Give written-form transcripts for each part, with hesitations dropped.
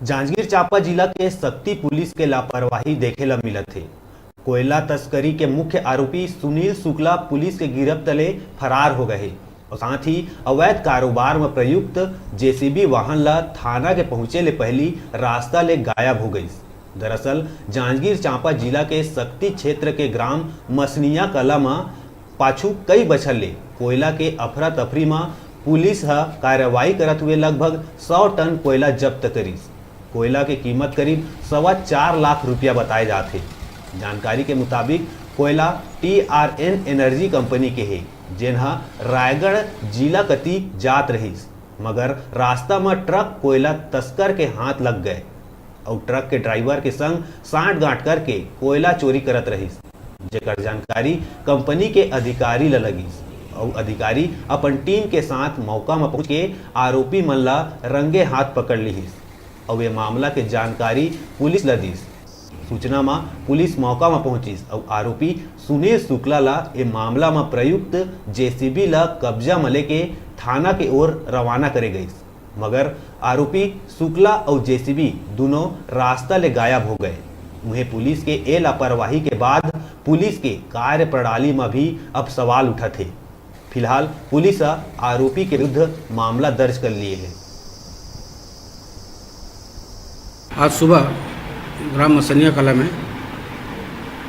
जांजगीर चांपा जिला के शक्ति पुलिस के लापरवाही देखेला मिलत है। कोयला तस्करी के मुख्य आरोपी सुनील शुक्ला पुलिस के गिरफ्त तले फरार हो गए और साथ ही अवैध कारोबार में प्रयुक्त जेसीबी वाहन ला थाना के पहुंचे ले पहली रास्ता ले गायब हो गई। दरअसल जांजगीर चांपा जिला के शक्ति क्षेत्र के ग्राम मसनिया कला में पाछू कई बछर ले कोयला के अफरा तफरी में पुलिस कार्रवाई करत हुए लगभग 100 टन कोयला जब्त करीस। कोयला की कीमत करीब 4.25 लाख रुपया बताए जाते। जानकारी के मुताबिक कोयला TRN एनर्जी कंपनी के है, जिन्हा रायगढ़ जिला कती जात रहीस, मगर रास्ता में ट्रक कोयला तस्कर के हाथ लग गए और ट्रक के ड्राइवर के संग सांठ गांठ करके कोयला चोरी करत रहीस, जेकर जानकारी कंपनी के अधिकारी ल लगी और अधिकारी अपन टीम के साथ मौका में पहुंच के आरोपी मन ला रंगे हाथ पकड़ लीस और ये मामला के जानकारी पुलिस ला दीस। सूचना में पुलिस मौका में पहुंचिस और आरोपी सुनील शुक्ला ला ये मामला में प्रयुक्त जेसीबी ला कब्जा में लेके थाना के ओर रवाना करे गई, मगर आरोपी शुक्ला और जेसीबी दोनों रास्ता ले गायब हो गए। उन्हें पुलिस के ए लापरवाही के बाद पुलिस के कार्य प्रणाली में भी अब सवाल उठा थे। फिलहाल पुलिस आरोपी के विरुद्ध मामला दर्ज कर लिए है। आज सुबह ग्राम मसनिया कला में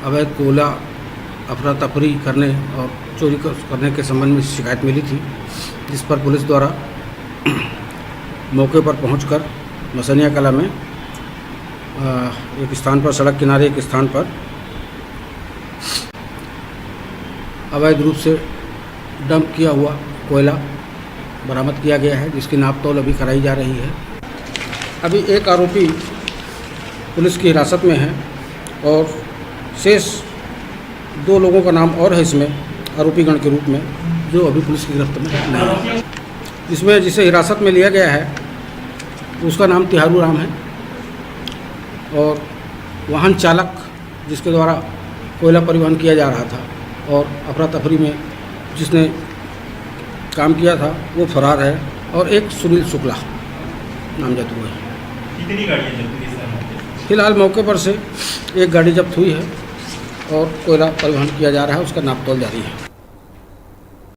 अवैध कोयला अफरा तफरी करने और चोरी करने के संबंध में शिकायत मिली थी, जिस पर पुलिस द्वारा मौके पर पहुंचकर मसनिया कला में एक स्थान पर, सड़क किनारे एक स्थान पर अवैध रूप से डंप किया हुआ कोयला बरामद किया गया है, जिसकी नापतोल अभी कराई जा रही है। अभी एक आरोपी पुलिस की हिरासत में है और शेष 2 लोगों का नाम और है इसमें आरोपीगण के रूप में, जो अभी पुलिस की गिरफ्त में नहीं है। इसमें जिसे हिरासत में लिया गया है उसका नाम तिहारू राम है और वाहन चालक जिसके द्वारा कोयला परिवहन किया जा रहा था और अफरा तफरी में जिसने काम किया था वो फरार है और एक सुनील शुक्ला नामजद हुए हैं। कितनी गाड़ियाँ जब्त हुई सर? फिलहाल मौके पर से एक गाड़ी जब्त हुई है और कोयला परिवहन किया जा रहा है, उसका नापतोल जारी है।